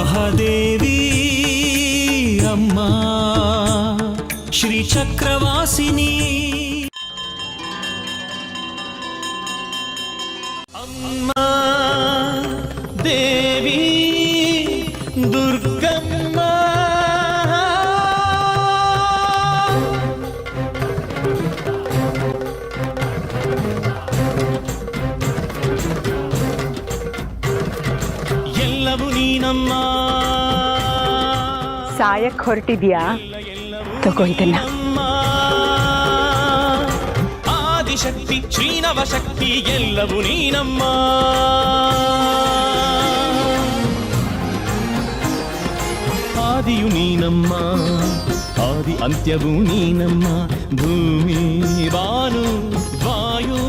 ಮಹಾದೇವಿ ಅಮ್ಮ ಶ್ರೀ ಚಕ್ರವಾಸಿನಿ ಅಮ್ಮ ದೇವಿ ದುರ್ಗಮ್ಮ ಎಲ್ಲವೂ ನೀನಮ್ಮ. ಸಾಯಕ್ ಹೊರಟಿದ್ಯಾ? ತಗೋ ಇದನ್ನ. ಆದಿಶಕ್ತಿ ಶ್ರೀನವ ಶಕ್ತಿ ಎಲ್ಲವೂ ನೀನಮ್ಮ. ಆದಿಯು ನೀನಮ್ಮ, ಆದಿ ಅಂತ್ಯವೂ ನೀನಮ್ಮ. ಭೂಮಿ ಬಾನು ವಾಯು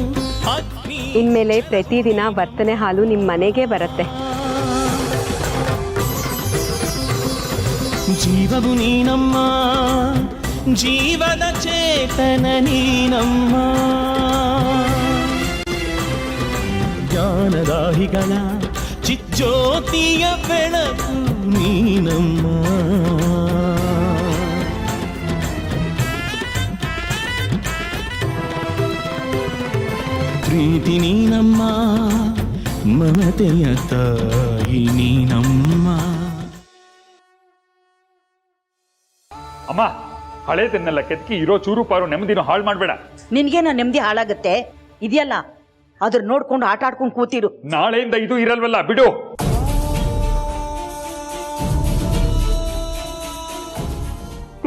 ಅಗ್ನಿ. ಇನ್ಮೇಲೆ ಪ್ರತಿದಿನ ವರ್ತನೆ ಹಾಲು ನಿಮ್ ಮನೆಗೆ ಬರುತ್ತೆ. ಜೀವವು ನೀನಮ್ಮ, ಜೀವದ ಚೇತನ ನೀನಮ್ಮ. ಜ್ಞಾನದಾಹಿಗಳ ಚಿಜ್ಯೋತಿಯ ಬೆಳಕು ನೀನಮ್ಮ. ಪ್ರೀತಿ ನೀನಮ್ಮ, ಮಮತೆಯ ತಾಯಿ ನೀನಮ್ಮ. ಅಮ್ಮ, ಹಳೇದನ್ನೆಲ್ಲ ಕೆತ್ಕಿ ಇರೋ ಚೂರು ಪಾರು ನೆಮ್ಮದಿನ ಹಾಳು ಮಾಡಬೇಡ. ನಿನ್ಗೇನ ನೆಮ್ಮದಿ ಹಾಳಾಗತ್ತೆ ಇದೆಯಲ್ಲ, ಅದ್ರ ನೋಡ್ಕೊಂಡು ಆಟ ಆಡ್ಕೊಂಡು ಕೂತಿರು. ನಾಳೆಯಿಂದ ಇದು ಇರಲ್ವಲ್ಲ, ಬಿಡು.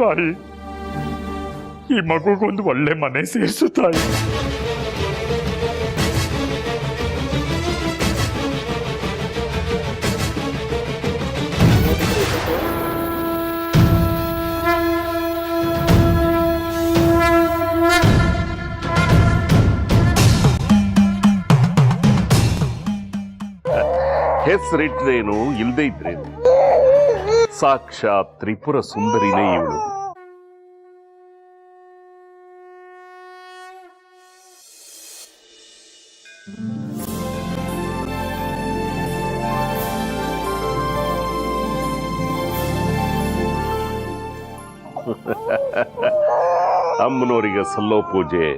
ತಾಯಿ, ಈ ಮಗುಗೊಂದು ಒಳ್ಳೆ ಮನೆ ಸೇರಿಸು ತಾಯಿ. ಹೆಸರಿಟ್ರೇನು ಇಲ್ದೇ ಇದ್ರೇನು, ಸಾಕ್ಷಾತ್ ತ್ರಿಪುರ ಸುಂದರಿನೇ ಇವಳು. ಅಮ್ಮನವರಿಗೆ ಸಲ್ಲೋ ಪೂಜೆ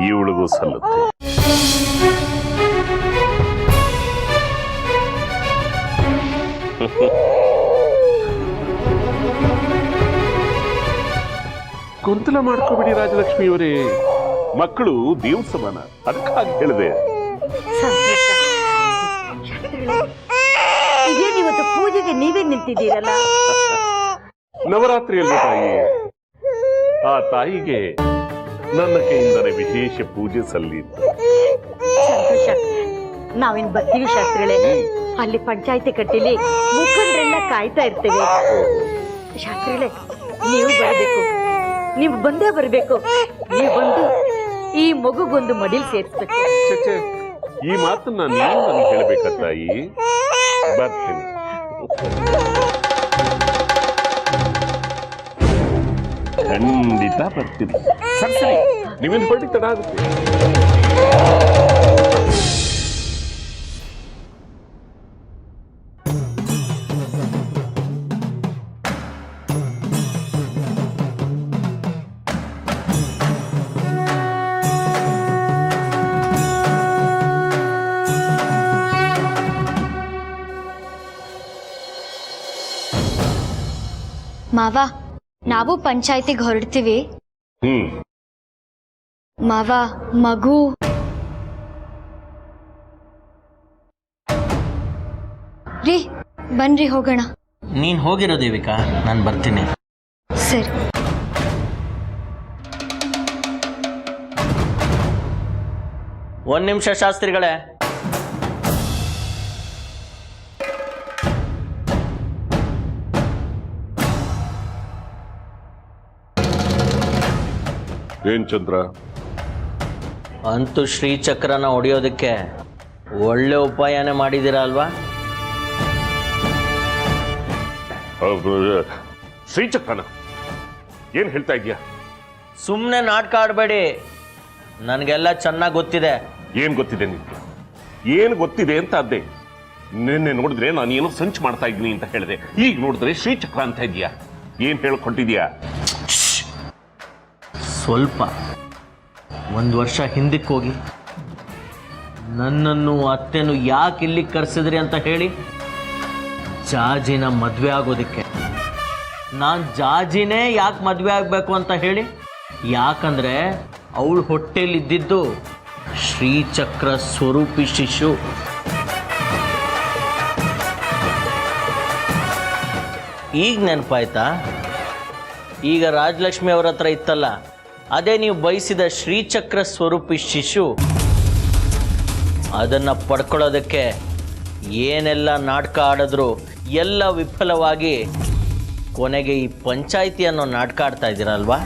ಇವಳಿಗೂ ಸಲ್ಲುತ್ತೆ. ಗೊಂದಲ ಮಾಡ್ಕೋಬಿಡಿ ರಾಜಲಕ್ಷ್ಮಿಯವರೇ, ಮಕ್ಕಳು ದೇವ್ ಸಮಾನ, ಅದಕ್ಕಾಗಿ ಹೇಳಿದೆ. ಇವತ್ತು ಪೂಜೆಗೆ ನೀವೇ ನಿಂತಿದ್ದೀರಲ್ಲ. ನವರಾತ್ರಿಯಲ್ಲಿ ತಾಯಿ, ಆ ತಾಯಿಗೆ ನನ್ನ ಕೈಯಿಂದಲೇ ವಿಶೇಷ ಪೂಜೆ ಸಲ್ಲಿತ್ತು. ಸಂತೋಷ. ನಾವಿನ್ ಬರ್ತೀವಿ ಶಾಸ್ತ್ರಿಗಳೇ. ಅಲ್ಲಿ ಪಂಚಾಯತಿ ಕಟ್ಟಿಲಿ ಮುಖಂಡರೆಲ್ಲ ಕಾಯ್ತಾ ಇರ್ತೇವೆ. ಶಾಸ್ತ್ರಿಗಳೇ, ನೀವು ಬರಬೇಕು, ನೀವು ಬಂದೇ ಬರಬೇಕು. ನೀವು ಬಂದು ಈ ಮಗುಗೊಂದು ಮಡಿಲ್ ಸೇರಿಸ್ಬೇಕು. ಈ ಮಾತನ್ನ ನೀವು ನನಗೆ ಹೇಳಬೇಕ ತಾಯಿ. ಬರ್ತೀನಿ. ಖಂಡಿತ ಬರ್ತೀನಿ. ಸರಿ ಸರಿ, ನೀವೇನು ಹೊರಟಿ ತಡ ಆಗುತ್ತೆ. ಮಾವ, ನಾವು ಪಂಚಾಯತಿಗೆ ಹೊರಡ್ತೀವಿ. ಮಾವ, ಮಗು ರೀ, ಬನ್ರಿ ಹೋಗೋಣ. ನೀನ್ ಹೋಗಿರೋ ದೇವಿಕಾ, ನಾನು ಬರ್ತೀನಿ. ಸರಿ. ಒಂದ್ ನಿಮಿಷ ಶಾಸ್ತ್ರಿಗಳೇ. ಏನ್ ಚಂದ್ರ, ಅಂತೂ ಶ್ರೀಚಕ್ರನ ಹೊಡೆಯೋದಕ್ಕೆ ಒಳ್ಳೆ ಉಪಾಯನೇ ಮಾಡಿದ್ದೀರಾ ಅಲ್ವಾ? ಶ್ರೀಚಕ್ರನ ಏನ್ ಹೇಳ್ತಾ ಇದೀಯಾ? ಸುಮ್ಮನೆ ನಾಟಕ ಆಡಬೇಡಿ, ನನಗೆಲ್ಲ ಚೆನ್ನಾಗಿ ಗೊತ್ತಿದೆ. ಏನ್ ಗೊತ್ತಿದೆ ನಿಮ್ಗೆ? ಏನ್ ಗೊತ್ತಿದೆ ಅಂತ ಅದ್ದೆ? ನಿನ್ನೆ ನೋಡಿದ್ರೆ ನಾನು ಏನೋ ಸಂಚು ಮಾಡ್ತಾ ಇದ್ದೀನಿ ಅಂತ ಹೇಳಿದೆ, ಈಗ ನೋಡಿದ್ರೆ ಶ್ರೀಚಕ್ರ ಅಂತ ಇದೆಯಾ? ಏನ್ ಹೇಳ್ಕೊಟ್ಟಿದ್ಯಾ? ಸ್ವಲ್ಪ 1 ವರ್ಷ ಹಿಂದಕ್ಕೆ ಹೋಗಿ ನನ್ನನ್ನು ಅತ್ತೆನು ಯಾಕೆ ಇಲ್ಲಿಗೆ ಕರೆಸಿದ್ರಿ ಅಂತ ಹೇಳಿ ಜಾಜಿನ ಮದುವೆ ಆಗೋದಕ್ಕೆ. ನಾನು ಜಾಜಿನೇ ಯಾಕೆ ಮದುವೆ ಆಗಬೇಕು ಅಂತ ಹೇಳಿ, ಯಾಕಂದ್ರೆ ಅವಳು ಹೊಟ್ಟೆಲಿದ್ದಿದ್ದು ಶ್ರೀಚಕ್ರ ಸ್ವರೂಪಿ ಶಿಶು. ಈಗ ನೆನಪಾಯ್ತಾ? ಈಗ ರಾಜಲಕ್ಷ್ಮಿ ಅವ್ರ ಹತ್ರ ಇತ್ತಲ್ಲ, ಅದೇ ನೀವು ಬಯಸಿದ ಶ್ರೀಚಕ್ರ ಸ್ವರೂಪಿ ಶಿಶು. ಅದನ್ನು ಪಡ್ಕೊಳ್ಳೋದಕ್ಕೆ ಏನೆಲ್ಲ ನಾಟಕ ಆಡಿದ್ರು ಎಲ್ಲ ವಿಫಲವಾಗಿ ಕೊನೆಗೆ ಈ ಪಂಚಾಯಿತಿ ಅನ್ನೋ ನಾಟಕ ಆಡ್ತಾ ಇದ್ದೀರಲ್ವಾ?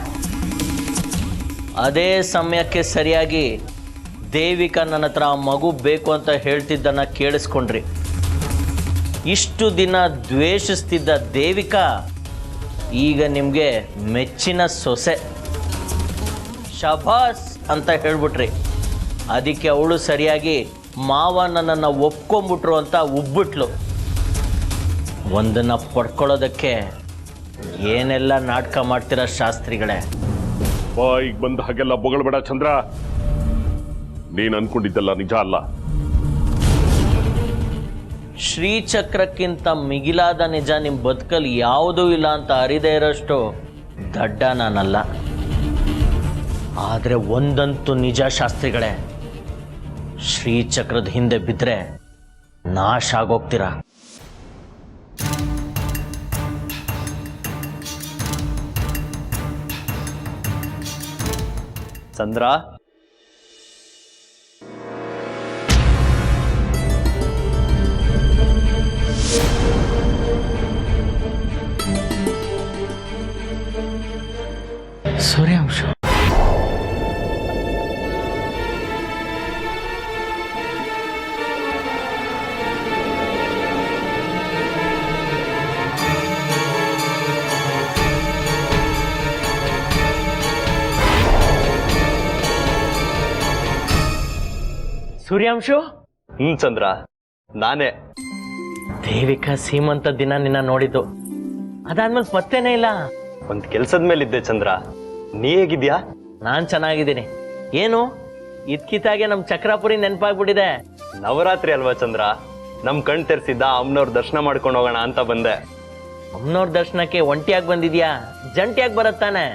ಅದೇ ಸಮಯಕ್ಕೆ ಸರಿಯಾಗಿ ದೇವಿಕಾ ನನ್ನ ಹತ್ರ ಆ ಮಗು ಬೇಕು ಅಂತ ಹೇಳ್ತಿದ್ದನ್ನು ಕೇಳಿಸ್ಕೊಂಡ್ರಿ. ಇಷ್ಟು ದಿನ ದ್ವೇಷಿಸ್ತಿದ್ದ ದೇವಿಕಾ ಈಗ ನಿಮಗೆ ಮೆಚ್ಚಿನ ಸೊಸೆ. ಶಭಾಸ್ ಅಂತ ಹೇಳ್ಬಿಟ್ರಿ. ಅದಕ್ಕೆ ಅವಳು ಸರಿಯಾಗಿ ಮಾವ ನನ್ನನ್ನು ಒಪ್ಕೊಂಬಿಟ್ರು ಅಂತ ಉಬ್ಬಿಟ್ಲು. ಒಂದನ್ನು ಪಡ್ಕೊಳ್ಳೋದಕ್ಕೆ ಏನೆಲ್ಲ ನಾಟಕ ಮಾಡ್ತೀರ ಶಾಸ್ತ್ರಿಗಳೇ? ಈಗ ಬಂದ ಹಾಗೆಲ್ಲ ಬೊಗಳ್ಬೇಡ ಚಂದ್ರ. ನೀನು ಅನ್ಕೊಂಡಿದ್ದಲ್ಲ ನಿಜ ಅಲ್ಲ. ಶ್ರೀಚಕ್ರಕ್ಕಿಂತ ಮಿಗಿಲಾದ ನಿಜ ನಿಮ್ಮ ಬದುಕಲ್ಲಿ ಯಾವುದೂ ಇಲ್ಲ ಅಂತ ಅರಿದೇ ಇರೋಷ್ಟು ದಡ್ಡ ನಾನಲ್ಲ. ಆದರೆ ಒಂದಂತೂ ನಿಜ ಶಾಸ್ತ್ರಿಗಳೇ, ಶ್ರೀಚಕ್ರದ ಹಿಂದೆ ಬಿದ್ದರೆ ನಾಶ ಆಗೋಗ್ತೀರಾ. ಚಂದ್ರ, ಸೂರ್ಯಾಂಶ, ಸೂರ್ಯಾಂಶು. ಚಂದ್ರ, ನಾನೇ. ದೇವಿಕಾ ಸೀಮಂತ ದಿನ ನಿನ್ನ ನೋಡಿದ್ದು, ಅದಾದ್ಮೇಲೆ ಪತ್ತೇನೇ ಇಲ್ಲ. ಒಂದ್ ಕೆಲ್ಸದ ಮೇಲಿದ್ದೆ ಚಂದ್ರ. ನೀ ಹೇಗಿದ್ಯಾ? ನಾನ್ ಚೆನ್ನಾಗಿದ್ದೀನಿ. ಏನು ಇದ್ಕಿತಾಗೆ ನಮ್ ಚಕ್ರಾಪುರಿ ನೆನಪಾಗ್ಬಿಟ್ಟಿದೆ. ನವರಾತ್ರಿ ಅಲ್ವಾ ಚಂದ್ರ, ನಮ್ ಕಣ್ ತೆರೆಸಿದ್ದ ಅಮ್ಮನವ್ರ ದರ್ಶನ ಮಾಡ್ಕೊಂಡು ಹೋಗೋಣ ಅಂತ ಬಂದೆ. ಅಮ್ಮನವ್ರ ದರ್ಶನಕ್ಕೆ ಒಂಟಿಯಾಗಿ ಬಂದಿದ್ಯಾ? ಜಂಟಿಯಾಗಿ ಬರತ್ತಾನೆ?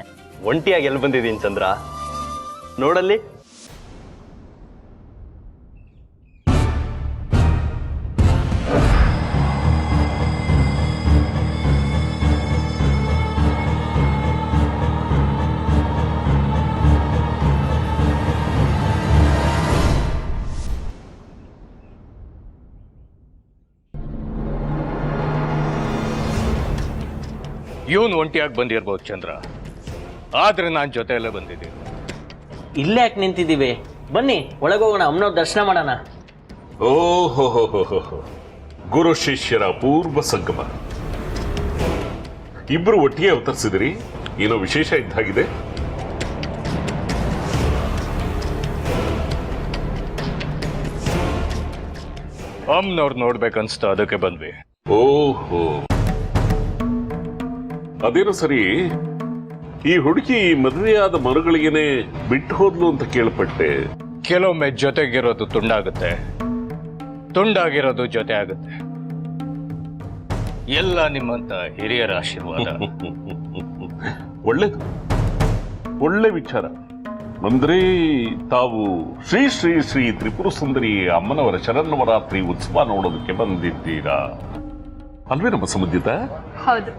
ಒಂಟಿಯಾಗಿ ಎಲ್ಲಿ ಬಂದಿದ್ದೀನಿ ಚಂದ್ರ? ನೋಡಲ್ಲಿ. ಇವನು ಒಂಟಿಯಾಗಿ ಬಂದಿರ್ಬೋದು ಚಂದ್ರ, ಆದ್ರೆ ನಾನು ಜೊತೆಯಲ್ಲೇ ಬಂದಿದ್ದೀನಿ. ಇಲ್ಲೇ ಯಾಕೆ ನಿಂತಿದ್ದೀವಿ? ಬನ್ನಿ ಒಳಗೋಗೋಣ, ಅಮ್ಮನವ್ರ ದರ್ಶನ ಮಾಡೋಣ. ಓಹೋ, ಗುರು ಶಿಷ್ಯರ ಪೂರ್ವ ಸಂಗಮ. ಇಬ್ರು ಒಟ್ಟಿಗೆ ಅವತರಿಸಿದ್ರಿ, ಏನೋ ವಿಶೇಷ ಇದ್ದಾಗಿದೆ. ಅಮ್ಮನವ್ರು ನೋಡ್ಬೇಕನ್ಸ್ತು, ಅದಕ್ಕೆ ಬಂದ್ವಿ. ಓಹೋ, ಅದೇನೋ ಸರಿ. ಈ ಹುಡುಗಿ ಮದುವೆಯಾದ ಮರುಗಳಿಗೇನೆ ಬಿಟ್ಟು ಹೋದ್ಲು ಅಂತ ಕೇಳ್ಪಟ್ಟೆ. ಕೆಲವೊಮ್ಮೆ ಜೊತೆಗಿರೋದು ತುಂಡಾಗುತ್ತೆ, ತುಂಡಾಗಿರೋದು ಜೊತೆ ಆಗುತ್ತೆ. ಎಲ್ಲ ನಿಮ್ಮಂತ ಹಿರಿಯರ ಆಶೀರ್ವಾದ. ಒಳ್ಳೇದು, ಒಳ್ಳೆ ವಿಚಾರ. ಅಂದ್ರೆ ತಾವು ಶ್ರೀ ಶ್ರೀ ಶ್ರೀ ತ್ರಿಪುರ ಸುಂದರಿ ಅಮ್ಮನವರ ಶರನ್ನವರಾತ್ರಿ ಉತ್ಸವ ನೋಡೋದಕ್ಕೆ ಬಂದಿದ್ದೀರಾ ಅಲ್ವೇ ನಮ್ಮ ಸಮುದ್ರಿತ? ಹೌದು.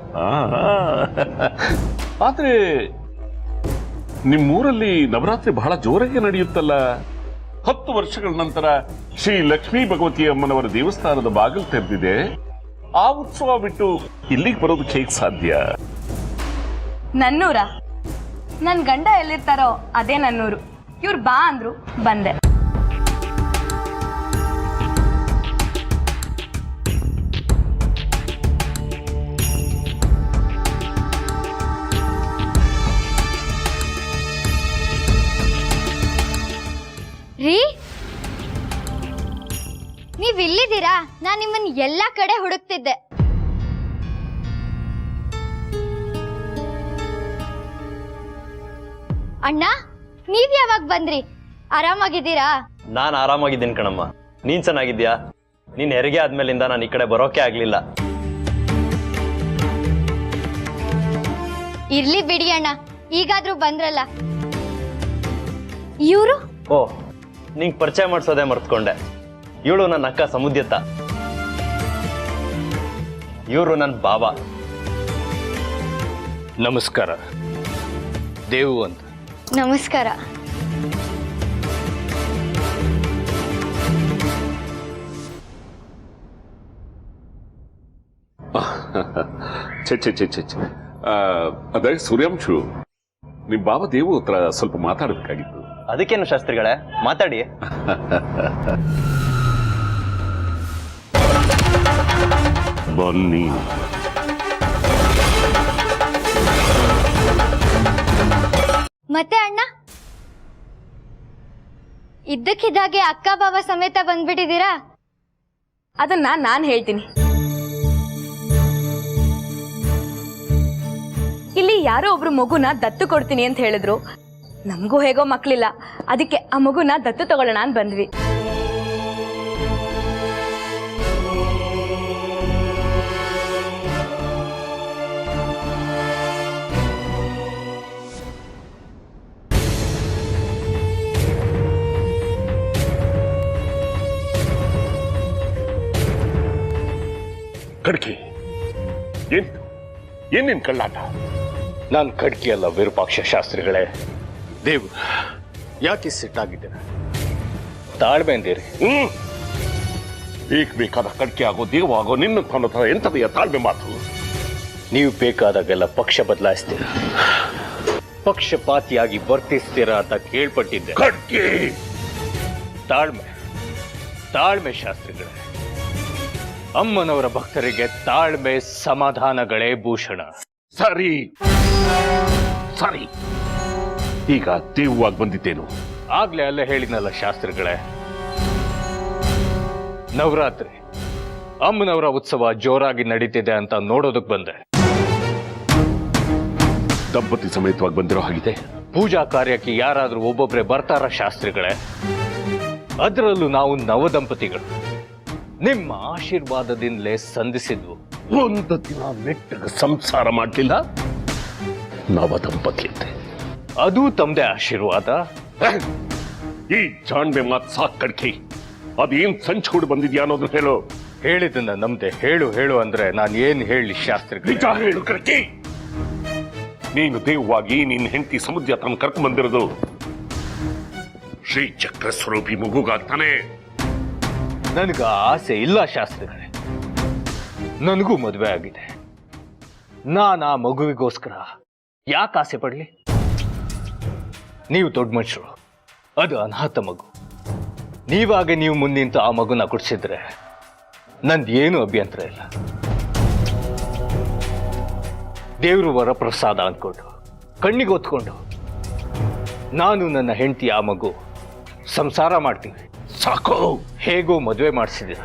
ಆದ್ರೆ ನಿಮ್ಮೂರಲ್ಲಿ ನವರಾತ್ರಿ ಬಹಳ ಜೋರಾಗಿ ನಡೆಯುತ್ತಲ್ಲ. 10 ವರ್ಷಗಳ ನಂತರ ಶ್ರೀ ಲಕ್ಷ್ಮೀ ಭಗವತಿ ಅಮ್ಮನವರ ದೇವಸ್ಥಾನದ ಬಾಗಿಲು ತೆರೆದಿದೆ. ಆ ಉತ್ಸವ ಬಿಟ್ಟು ಇಲ್ಲಿಗೆ ಬರೋದಕ್ಕೆ ಹೇಗೆ ಸಾಧ್ಯ? ನನ್ನೂರ? ನನ್ ಗಂಡ ಎಲ್ಲಿರ್ತಾರೋ ಅದೇ ನನ್ನೂರು. ಇವ್ರು ಬಾ ಅಂದ್ರು, ಬಂದೆ. ರೀ, ನೀವ್ ಇಲ್ಲಿದ್ದೀರಾ? ನಾನು ನಿಮ್ಮನ್ನ ಎಲ್ಲಾ ಕಡೆ ಹುಡುಕ್ತಿದ್ದೆ. ಅಣ್ಣ, ನೀವ್ ಯಾವಾಗ ಬಂದ್ರಿ? ಆರಾಮಾಗಿದ್ದೀರಾ? ನಾನ್ ಆರಾಮಾಗಿದ್ದೀನಿ ಕಣಮ್ಮ. ನೀನ್ ಚೆನ್ನಾಗಿದ್ಯಾ? ನೀನ್ ಹೆರಿಗೆ ಆದ್ಮೇಲಿಂದ ನಾನು ಈ ಕಡೆ ಬರೋಕೆ ಆಗ್ಲಿಲ್ಲ. ಇರ್ಲಿ ಬಿಡಿ ಅಣ್ಣ, ಈಗಾದ್ರೂ ಬಂದ್ರಲ್ಲ. ಇವ್ರು? ಓ, ನಿಂಗೆ ಪರಿಚಯ ಮಾಡಿಸೋದೇ ಮರ್ತ್ಕೊಂಡೆ. ಇವಳು ನನ್ನ ಅಕ್ಕ ಸಮುದ್ಯತ. ಇವರು ನನ್ನ ಬಾಬಾ. ನಮಸ್ಕಾರ, ದೇವು ಅಂತ. ನಮಸ್ಕಾರ. ಛೆ ಛೆ ಛೆ ಛೆ ಛೆ. ಅದೇ ಸೂರ್ಯಾಂಶು, ನಿಮ್ ಬಾಬಾ ದೇವು ಹತ್ರ ಸ್ವಲ್ಪ ಮಾತಾಡಬೇಕಾಗಿತ್ತು. ಅದಕ್ಕೇನು ಶಾಸ್ತ್ರಿಗಳೇ, ಮಾತಾಡಿ. ಬನ್ನಿ. ಮತ್ತೆ ಅಣ್ಣ, ಇದ್ದಕ್ಕಿದ್ದಾಗೆ ಅಕ್ಕ ಬಾಬಾ ಸಮೇತ ಬಂದ್ಬಿಟ್ಟಿದ್ದೀರಾ? ಅದನ್ನ ನಾನು ಹೇಳ್ತೀನಿ. ಇಲ್ಲಿ ಯಾರೋ ಒಬ್ರು ಮಗುನ ದತ್ತು ಕೊಡ್ತೀನಿ ಅಂತ ಹೇಳಿದ್ರು. ನಮಗೂ ಹೇಗೋ ಮಕ್ಳಿಲ್ಲ, ಅದಕ್ಕೆ ಆ ಮಗುನ ದತ್ತು ತಗೊಳ್ಳೋಣ ಅಂತ ಬಂದ್ವಿ. ಕಡ್ಕಿ, ಏನೇನ್ ಕಳ್ಳಾಟ? ನಾನು ಖಡ್ಕಿ ಅಲ್ಲ ವಿರೂಪಾಕ್ಷ ಶಾಸ್ತ್ರಿಗಳೇ. ದೇವು, ಯಾಕೆ ಸಿಟ್ಟಾಗಿದ್ದೀರ? ತಾಳ್ಮೆ ಅಂದಿರಿ. ಬೇಕಾದ ಕಡ್ಕೆ ಆಗೋ ದೇವ ಆಗೋ ನಿನ್ನ ತನ್ನ ಎಂತದೆಯ ತಾಳ್ಮೆ ಮಾತು? ನೀವು ಬೇಕಾದಾಗೆಲ್ಲ ಪಕ್ಷ ಬದಲಾಯಿಸ್ತೀರ, ಪಕ್ಷಪಾತಿಯಾಗಿ ವರ್ತಿಸ್ತೀರಾ ಅಂತ ಕೇಳ್ಪಟ್ಟಿದ್ದೆ. ಕಡ್ಕೆ, ತಾಳ್ಮೆ ತಾಳ್ಮೆ ಶಾಸ್ತ್ರಿಗಳೇ. ಅಮ್ಮನವರ ಭಕ್ತರಿಗೆ ತಾಳ್ಮೆ ಸಮಾಧಾನಗಳೇ ಭೂಷಣ. ಸರಿ ಸರಿ, ಈಗ ದೇವವಾಗಿ ಬಂದಿದ್ದೇನು? ಆಗ್ಲೇ ಅಲ್ಲೇ ಹೇಳಿದ್ನಲ್ಲ ಶಾಸ್ತ್ರಿಗಳೇ, ನವರಾತ್ರಿ ಅಮ್ಮನವರ ಉತ್ಸವ ಜೋರಾಗಿ ನಡೀತಿದೆ ಅಂತ ನೋಡೋದಕ್ ಬಂದೆ. ದಂಪತಿ ಸಮೇತವಾಗಿ ಬಂದಿರೋ ಹಾಗಿದೆ. ಪೂಜಾ ಕಾರ್ಯಕ್ಕೆ ಯಾರಾದ್ರೂ ಒಬ್ಬೊಬ್ರೆ ಬರ್ತಾರ ಶಾಸ್ತ್ರಿಗಳೇ? ಅದರಲ್ಲೂ ನಾವು ನವದಂಪತಿಗಳು ನಿಮ್ಮ ಆಶೀರ್ವಾದದಿಂದಲೇ ಸಂಧಿಸಿದ್ವು. ಒಂದು ದಿನ ನೆಟ್ಟಗೆ ಸಂಸಾರ ಮಾಡಲಿಲ್ಲ, ನವದಂಪತಿ ಅಂತೆ. ಅದು ತಮ್ಮದೇ ಆಶೀರ್ವಾದ. ಈ ಜಾಣ್ಮೆ ಮಾತು ಸಾಕ್ ಕಡ್ಕಿ. ಅದೇನ್ ಸಂಚೂಡು ಬಂದಿದ್ಯಾ ಅನ್ನೋದು ಹೇಳು. ಹೇಳಿದ್ದನ್ನ ನಮ್ದೆ. ಹೇಳು ಹೇಳು ಅಂದ್ರೆ ನಾನು ಏನ್ ಹೇಳಿ ಶಾಸ್ತ್ರಿಗಳೇ? ನಿಜ ಹೇಳು ಕಡ್ಕಿ. ನೀನು ದೇವವಾಗಿ ನಿನ್ನ ಹೆಂಡತಿ ಸಮುದ್ರ ತನ್ನ ಕರ್ಕೊಂಡು ಬಂದಿರೋದು ಶ್ರೀ ಚಕ್ರ ಸ್ವರೂಪಿ ಮಗುಗಾಗ್ತಾನೆ. ನನಗ ಆಸೆ ಇಲ್ಲ ಶಾಸ್ತ್ರಿಗಳೇ. ನನಗೂ ಮದುವೆ ಆಗಿದೆ. ನಾನು ಆ ಮಗುವಿಗೋಸ್ಕರ ಯಾಕೆ ಆಸೆ ಪಡ್ಲಿ? ನೀವು ದೊಡ್ಡ ಮನುಷ್ಯರು, ಅದು ಅನಾಥ ಮಗು. ನೀವಾಗೆ ನೀವು ಮುಂದಿಂತ ಆ ಮಗುನ ಕುಡಿಸಿದ್ರೆ ನಂದೇನು ಅಭ್ಯಂತರ ಇಲ್ಲ. ದೇವರು ವರಪ್ರಸಾದ ಅಂದ್ಕೊಂಡು ಕಣ್ಣಿಗೆ ಹೊತ್ಕೊಂಡು ನಾನು ನನ್ನ ಹೆಂಡತಿ ಆ ಮಗು ಸಂಸಾರ ಮಾಡ್ತೀವಿ. ಸಾಕು. ಹೇಗೋ ಮದುವೆ ಮಾಡಿಸಿದ್ದೀರ,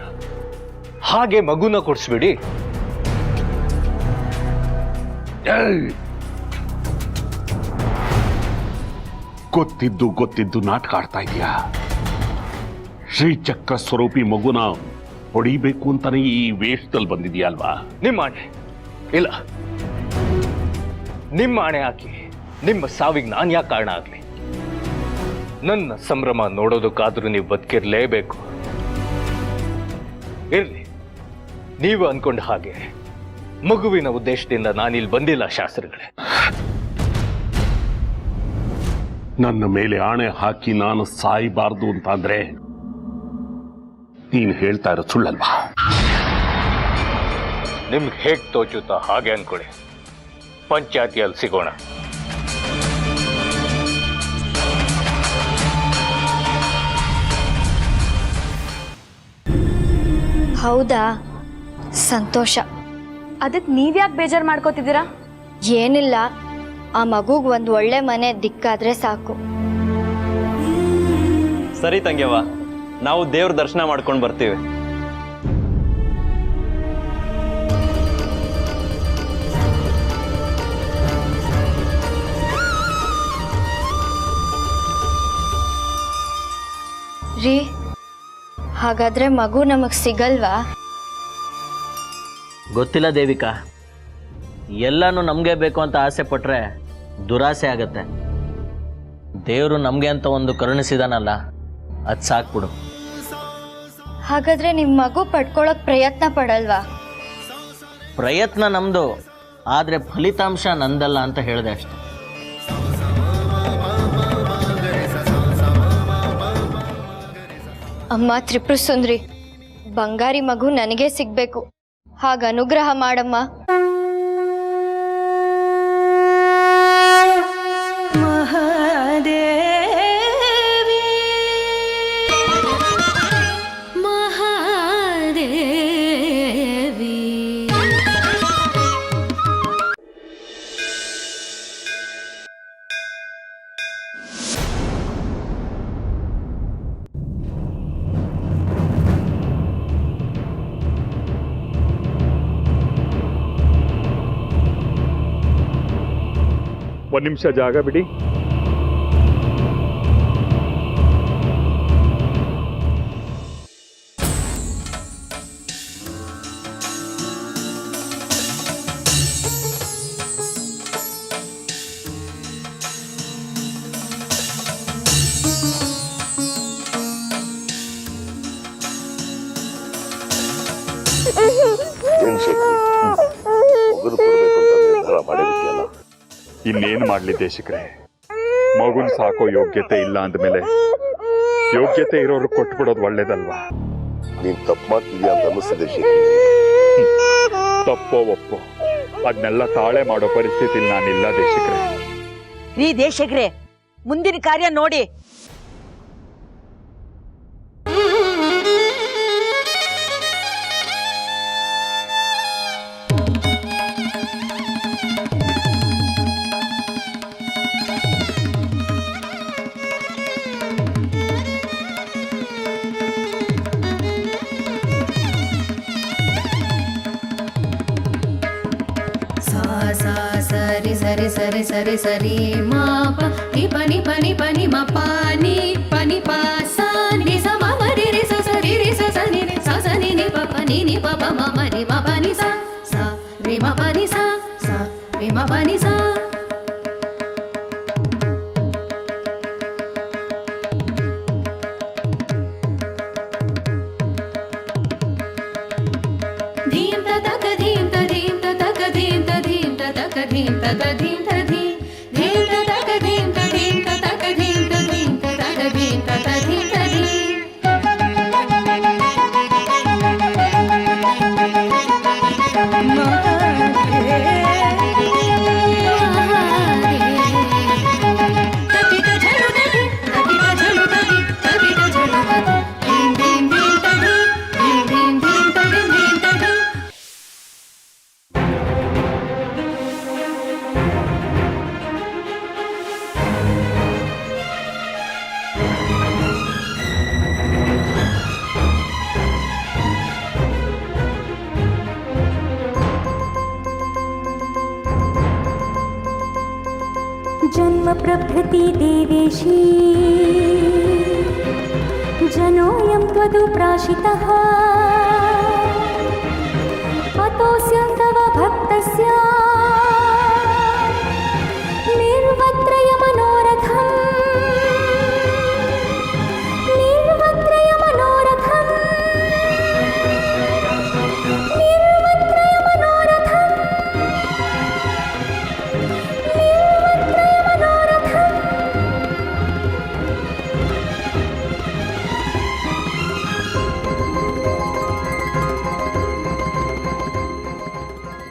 ಹಾಗೆ ಮಗುನ ಕೊಡಿಸ್ಬಿಡಿ. ಗೊತ್ತಿದ್ದು ನಾಟಕ ಆಡ್ತಾ ಇದೀಯಾ? ಶ್ರೀಚಕ್ರ ಸ್ವರೂಪಿ ಮಗುನ ಹೊಡಿಬೇಕು ಅಂತಾನೆ ಈ ವೇಷದಲ್ಲಿ ಬಂದಿದೆಯಾ ಅಲ್ವಾ? ನಿಮ್ಮ ಆಣೆ ಇಲ್ಲ, ನಿಮ್ಮ ಆಣೆ ಹಾಕಿ ನಿಮ್ಮ ಸಾವಿಗೆ ನಾನು ಯಾಕೆ ಕಾರಣ ಆಗ್ಲಿ? ನನ್ನ ಸಂಭ್ರಮ ನೋಡೋದಕ್ಕಾದ್ರೂ ನೀವು ಬದುಕಿರ್ಲೇಬೇಕು. ಇರ್ಲಿ, ನೀವು ಅನ್ಕೊಂಡ ಹಾಗೆ ಮಗುವಿನ ಉದ್ದೇಶದಿಂದ ನಾನಿಲ್ಲಿ ಬಂದಿಲ್ಲ ಶಾಸ್ತ್ರಿಗಳೇ. ನನ್ನ ಮೇಲೆ ಆಣೆ ಹಾಕಿ ನಾನು ಸಾಯಬಾರ್ದು ಅಂತಾದ್ರೆ ನೀನು ಹೇಳ್ತಾ ಇರೋ ಸುಳ್ಳಲ್ವಾ? ನಿಮ್ಗೆ ಹೇಗೆ ತೋಚುತ್ತಾ ಹಾಗೆ ಅನ್ಕೊಳ್ಳಿ. ಪಂಚಾಯತಿಯಲ್ಲಿ ಸಿಗೋಣ. ಹೌದಾ? ಸಂತೋಷ. ಅದಕ್ಕೆ ನೀವ್ಯಾಕೆ ಬೇಜಾರು ಮಾಡ್ಕೋತಿದ್ದೀರಾ? ಏನಿಲ್ಲ, ಆ ಮಗುಗ್ ಒಂದು ಒಳ್ಳೆ ಮನೆ ದಿಕ್ಕಾದ್ರೆ ಸಾಕು. ಸರಿ ತಂಗ್ಯವ್ವ, ನಾವು ದೇವ್ರ ದರ್ಶನ ಮಾಡ್ಕೊಂಡು ಬರ್ತೀವಿ. ಹಾಗಾದ್ರೆ ಮಗು ನಮಗೆ ಸಿಗಲ್ವಾ? ಗೊತ್ತಿಲ್ಲ ದೇವಿಕಾ, ಎಲ್ಲನೂ ನಮಗೆ ಬೇಕು ಅಂತ ಆಸೆ ಪಟ್ರೆ ದುರಾಸೆ ಆಗತ್ತೆ. ದೇವರು ನಮಗೆ ಅಂತ ಒಂದು ಕರುಣಿಸಿದಾನಲ್ಲ, ಅದು ಸಾಕ್ಬಿಡು. ಹಾಗಾದ್ರೆ ನಿಮ್ಮ ಮಗು ಪಡ್ಕೊಳ್ಳೋಕೆ ಪ್ರಯತ್ನ ಪಡಲ್ವಾ? ಪ್ರಯತ್ನ ನಮ್ಮದು, ಆದರೆ ಫಲಿತಾಂಶ ನಂದಲ್ಲ ಅಂತ ಹೇಳಿದೆ ಅಷ್ಟೆ. ಅಮ್ಮ ತ್ರಿಪುರ ಸುಂದರಿ, ಬಂಗಾರಿ ಮಗು ನನಗೆ ಸಿಗ್ಬೇಕು, ಹಾಗ ಅನುಗ್ರಹ ಮಾಡಮ್ಮ. ಒಂದು ನಿಮಿಷ ಜಾಗ ಬಿಡಿ. ಇನ್ನೇನು ಮಾಡ್ಲಿ ದೇಶಿಕ್ರೆ, ಮಗುನ್ ಸಾಕೋ ಯೋಗ್ಯತೆ ಇಲ್ಲ ಅಂದಮೇಲೆ ಯೋಗ್ಯತೆ ಇರೋರು ಕೊಟ್ಬಿಡೋದು ಒಳ್ಳೇದಲ್ವಾ? ನೀನ್ ತಪ್ಪು ಮಾಡ್ತಿದ್ಯಾ ಅಂತ ಅನ್ನಿಸ್ತಿದೆ ಶೇಖರ್. ತಪ್ಪೋ ಒಪ್ಪೋ ಅದನ್ನೆಲ್ಲ ತಾಳೆ ಮಾಡೋ ಪರಿಸ್ಥಿತಿ ನಾನಿಲ್ಲ ದೇಶಿಕ್ರೆ. ರೀ ದೇಶಗ್ರೆ, ಮುಂದಿನ ಕಾರ್ಯ ನೋಡಿ. ಸರಿ ಸರಿ ಸರಿ ಸರಿ ಸರಿ ಮಾ ನಿ ಪನಿ ಪನಿ ಪನಿ ಮ ಪಾನಿ ಪನಿ ಪಾ ಸಾ ನಿ ಸ ಮ ಮ ರಿ ರಿ ಸ ಸ ರಿ ರಿ ಸ ಸ ನಿ ಸ ಸ ನಿ ನಿ ಪ ಪ ನಿ ನಿ ಪ ಪ ಮ ಮ ರಿ ಮ ಪ ನಿ ಸ ಸ ರಿ ಮ ಪ ನಿ ಸ ಸ ರಿ ಮ ಪ ನಿ ಸ. ಧೀಂ ತ ತಕ ಧೀಂ ತ ಧೀಂ ತ ತಕ ಧೀಂ ತ ಧೀಂ ತ ತಕ ಧೀಂ ತ ತ ಧೀಂ ತ ಧೀಂ ಧೀಂ ತ ತಕ ಧೀಂ ತ ಧೀಂ ತ ತಕ ಧೀಂ ತ ಧೀಂ ತ ತಕ ಧೀಂ ತ ತ ಧೀಂ ತ ಧೀಂ. जन्म प्रभृति देवेशी जनोऽयं त्वदु प्राशितः अतोऽस्यं तव भक्तस्य निर्वत्रय मनोरथम् निर्वत्रय मनोरथम् निर्वत्रय मनोरथम्.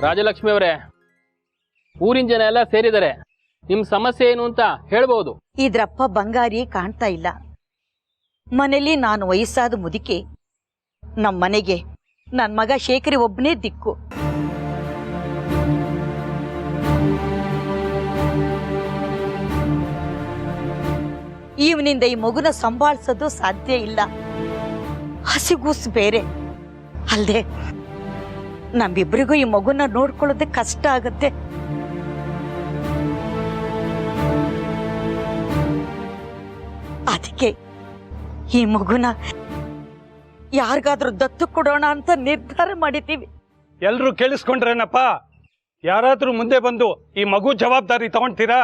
ರಾಜಲಕ್ಷ್ಮಿ ಅವರೇ, ಊರಿನ ಜನ ಎಲ್ಲ ಸೇರಿದ್ದಾರೆ. ನಿಮ್ ಸಮಸ್ಯೆ ಏನು ಅಂತ ಹೇಳ್ಬೋದು. ಇದ್ರಪ್ಪ ಬಂಗಾರಿ ಕಾಣ್ತಾ ಇಲ್ಲ. ಮನೇಲಿ ನಾನು ವಯಸ್ಸಾದ ಮುದುಕಿ. ನಮ್ಮ ಮನೆಗೆ ನನ್ನ ಮಗ ಶೇಖರಿ ಒಬ್ಬನೇ ದಿಕ್ಕು. ಇವನಿಂದ ಈ ಮಗುನ ಸಂಭಾಳಿಸೋದು ಸಾಧ್ಯ ಇಲ್ಲ. ಹಸಿಗೂಸು ಬೇರೆ ಅಲ್ದೆ ನಮ್ಮಿಬ್ಬರಿಗೂ ಈ ಮಗುನ ನೋಡ್ಕೊಳ್ಳೋದೇ ಕಷ್ಟ ಆಗತ್ತೆ. ಅದಕ್ಕೆ ಈ ಮಗುನ ಯಾರಿಗಾದ್ರೂ ದತ್ತು ಕೊಡೋಣ ಅಂತ ನಿರ್ಧಾರ ಮಾಡಿದ್ದೀವಿ. ಎಲ್ರೂ ಕೇಳಿಸ್ಕೊಂಡ್ರೇನಪ್ಪ? ಯಾರಾದ್ರೂ ಮುಂದೆ ಬಂದು ಈ ಮಗು ಜವಾಬ್ದಾರಿ ತಗೊಳ್ತೀರಾ?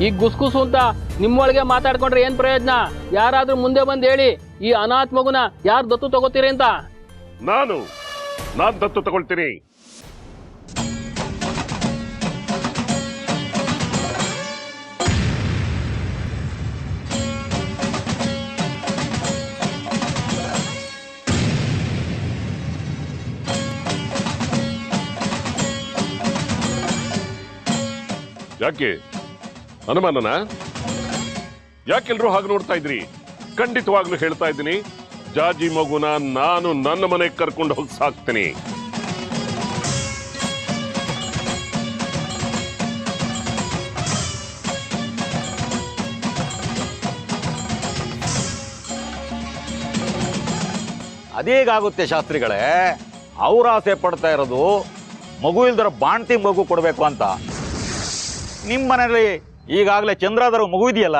ಈ ಗುಸ್ಗುಸು ಅಂತ ನಿಮ್ಮೊಳಗೆ ಮಾತಾಡ್ಕೊಂಡ್ರೆ ಏನ್ ಪ್ರಯೋಜನ? ಯಾರಾದ್ರೂ ಮುಂದೆ ಬಂದು ಹೇಳಿ, ಈ ಅನಾಥ ಮಗುನ ಯಾರು ದತ್ತು ತಗೋತೀರಿ ಅಂತ. ನಾನು ದತ್ತು ತಗೊಳ್ತೀನಿ. ಯಾಕೆ ಅನುಮಾನನ? ಯಾಕೆಲ್ರೂ ಹಾಗೆ ನೋಡ್ತಾ ಇದ್ರಿ? ಖಂಡಿತವಾಗ್ಲೂ ಹೇಳ್ತಾ ಇದ್ದೀನಿ, ಜಾಜಿ ಮಗುನ ನಾನು ನನ್ನ ಮನೆಗೆ ಕರ್ಕೊಂಡು ಹೋಗಿ ಸಾಕ್ತೀನಿ. ಅದೇಗಾಗುತ್ತೆ ಶಾಸ್ತ್ರಿಗಳೇ? ಅವ್ರ ಆಸೆ ಪಡ್ತಾ ಇರೋದು ಮಗು ಇಲ್ದರ ಬಾಣ್ತಿ ಮಗು ಕೊಡಬೇಕು ಅಂತ. ನಿಮ್ಮ ಮನೆಯಲ್ಲಿ ಈಗಾಗಲೇ ಚಂದ್ರಾದರ ಮಗು ಇದೆಯಲ್ಲ.